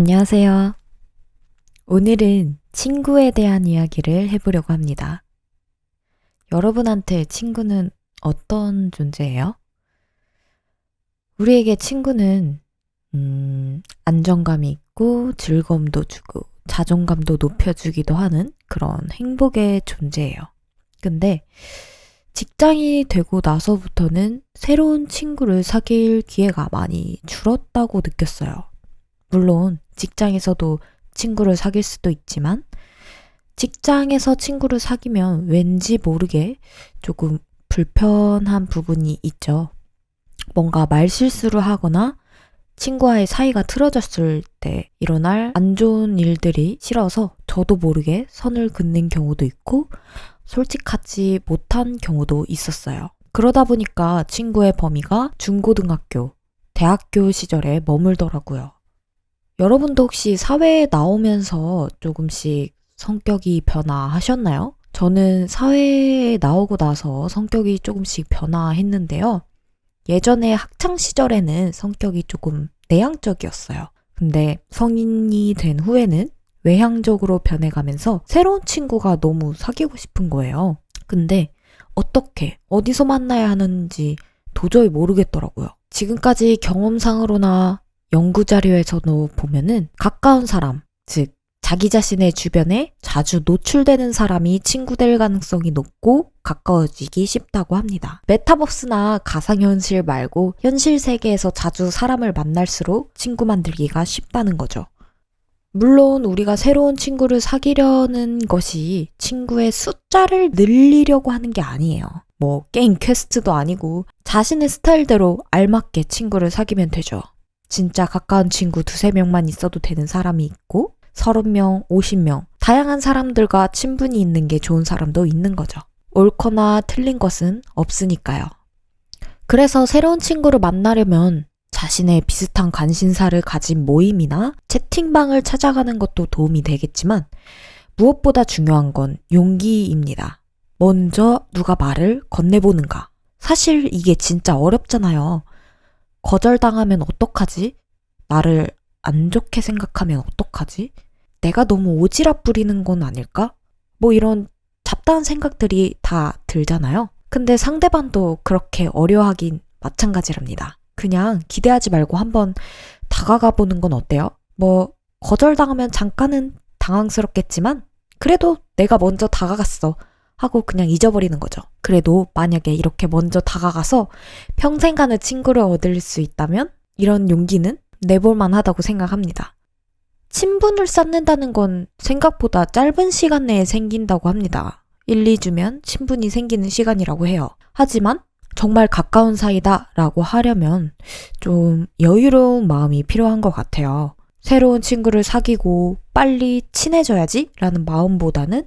안녕하세요. 오늘은 친구에 대한 이야기를 해보려고 합니다. 여러분한테 친구는 어떤 존재예요? 우리에게 친구는 안정감이 있고 즐거움도 주고 자존감도 높여주기도 하는 그런 행복의 존재예요. 근데 직장이 되고 나서부터는 새로운 친구를 사귈 기회가 많이 줄었다고 느꼈어요. 물론 직장에서도 친구를 사귈 수도 있지만 직장에서 친구를 사귀면 왠지 모르게 조금 불편한 부분이 있죠. 뭔가 말실수를 하거나 친구와의 사이가 틀어졌을 때 일어날 안 좋은 일들이 싫어서 저도 모르게 선을 긋는 경우도 있고 솔직하지 못한 경우도 있었어요. 그러다 보니까 친구의 범위가 중고등학교, 대학교 시절에 머물더라고요. 여러분도 혹시 사회에 나오면서 조금씩 성격이 변화하셨나요? 저는 사회에 나오고 나서 성격이 조금씩 변화했는데요. 예전에 학창 시절에는 성격이 조금 내향적이었어요. 근데 성인이 된 후에는 외향적으로 변해가면서 새로운 친구가 너무 사귀고 싶은 거예요. 근데 어떻게, 어디서 만나야 하는지 도저히 모르겠더라고요. 지금까지 경험상으로나 연구 자료에서도 보면은 가까운 사람, 즉 자기 자신의 주변에 자주 노출되는 사람이 친구 될 가능성이 높고 가까워지기 쉽다고 합니다. 메타버스나 가상현실 말고 현실 세계에서 자주 사람을 만날수록 친구 만들기가 쉽다는 거죠. 물론 우리가 새로운 친구를 사귀려는 것이 친구의 숫자를 늘리려고 하는 게 아니에요. 뭐 게임 퀘스트도 아니고 자신의 스타일대로 알맞게 친구를 사귀면 되죠. 진짜 가까운 친구 2-3명만 있어도 되는 사람이 있고 30명, 50명 다양한 사람들과 친분이 있는 게 좋은 사람도 있는 거죠. 옳거나 틀린 것은 없으니까요. 그래서 새로운 친구를 만나려면 자신의 비슷한 관심사를 가진 모임이나 채팅방을 찾아가는 것도 도움이 되겠지만 무엇보다 중요한 건 용기입니다. 먼저 누가 말을 건네보는가. 사실 이게 진짜 어렵잖아요. 거절당하면 어떡하지? 나를 안 좋게 생각하면 어떡하지? 내가 너무 오지랖 부리는 건 아닐까? 뭐 이런 잡다한 생각들이 다 들잖아요. 근데 상대방도 그렇게 어려하긴 마찬가지랍니다. 그냥 기대하지 말고 한번 다가가 보는 건 어때요? 뭐 거절당하면 잠깐은 당황스럽겠지만 그래도 내가 먼저 다가갔어 하고 그냥 잊어버리는 거죠. 그래도 만약에 이렇게 먼저 다가가서 평생 가는 친구를 얻을 수 있다면 이런 용기는 내볼만 하다고 생각합니다. 친분을 쌓는다는 건 생각보다 짧은 시간 내에 생긴다고 합니다. 1-2주면 친분이 생기는 시간이라고 해요. 하지만 정말 가까운 사이다 라고 하려면 좀 여유로운 마음이 필요한 것 같아요. 새로운 친구를 사귀고 빨리 친해져야지 라는 마음보다는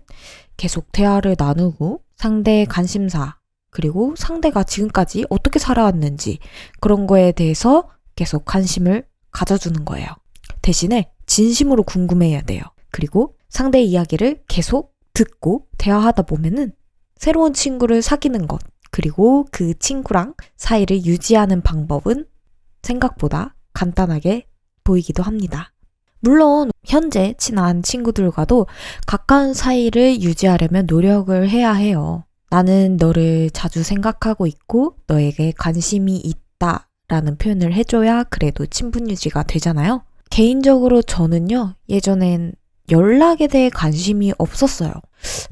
계속 대화를 나누고 상대의 관심사 그리고 상대가 지금까지 어떻게 살아왔는지 그런 거에 대해서 계속 관심을 가져주는 거예요. 대신에 진심으로 궁금해야 돼요. 그리고 상대의 이야기를 계속 듣고 대화하다 보면은 새로운 친구를 사귀는 것 그리고 그 친구랑 사이를 유지하는 방법은 생각보다 간단하게 보이기도 합니다. 물론 현재 친한 친구들과도 가까운 사이를 유지하려면 노력을 해야 해요. 나는 너를 자주 생각하고 있고 너에게 관심이 있다 라는 표현을 해줘야 그래도 친분 유지가 되잖아요. 개인적으로 저는요, 예전엔 연락에 대해 관심이 없었어요.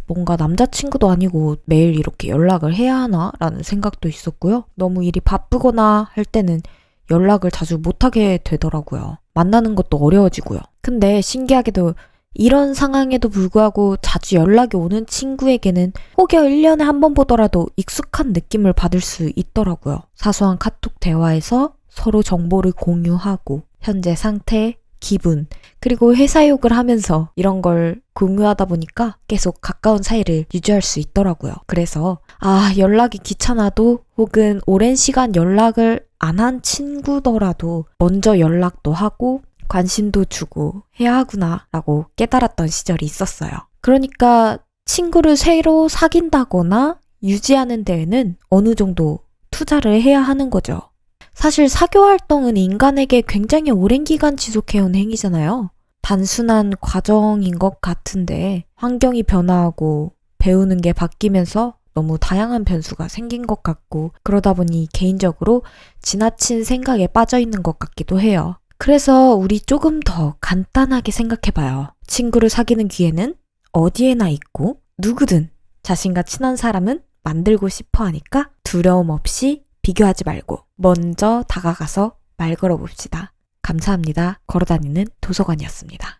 뭔가 남자친구도 아니고 매일 이렇게 연락을 해야 하나? 라는 생각도 있었고요. 너무 일이 바쁘거나 할 때는 연락을 자주 못하게 되더라고요. 만나는 것도 어려워지고요. 근데 신기하게도 이런 상황에도 불구하고 자주 연락이 오는 친구에게는 혹여 1년에 한 번 보더라도 익숙한 느낌을 받을 수 있더라고요. 사소한 카톡 대화에서 서로 정보를 공유하고 현재 상태, 기분, 그리고 회사 욕을 하면서 이런 걸 공유하다 보니까 계속 가까운 사이를 유지할 수 있더라고요. 그래서 연락이 귀찮아도 혹은 오랜 시간 연락을 안 한 친구더라도 먼저 연락도 하고 관심도 주고 해야 하구나 라고 깨달았던 시절이 있었어요. 그러니까 친구를 새로 사귄다거나 유지하는 데에는 어느 정도 투자를 해야 하는 거죠. 사실 사교 활동은 인간에게 굉장히 오랜 기간 지속해온 행위잖아요. 단순한 과정인 것 같은데 환경이 변화하고 배우는 게 바뀌면서 너무 다양한 변수가 생긴 것 같고 그러다 보니 개인적으로 지나친 생각에 빠져 있는 것 같기도 해요. 그래서 우리 조금 더 간단하게 생각해봐요. 친구를 사귀는 기회는 어디에나 있고 누구든 자신과 친한 사람은 만들고 싶어 하니까 두려움 없이 비교하지 말고 먼저 다가가서 말 걸어봅시다. 감사합니다. 걸어다니는 도서관이었습니다.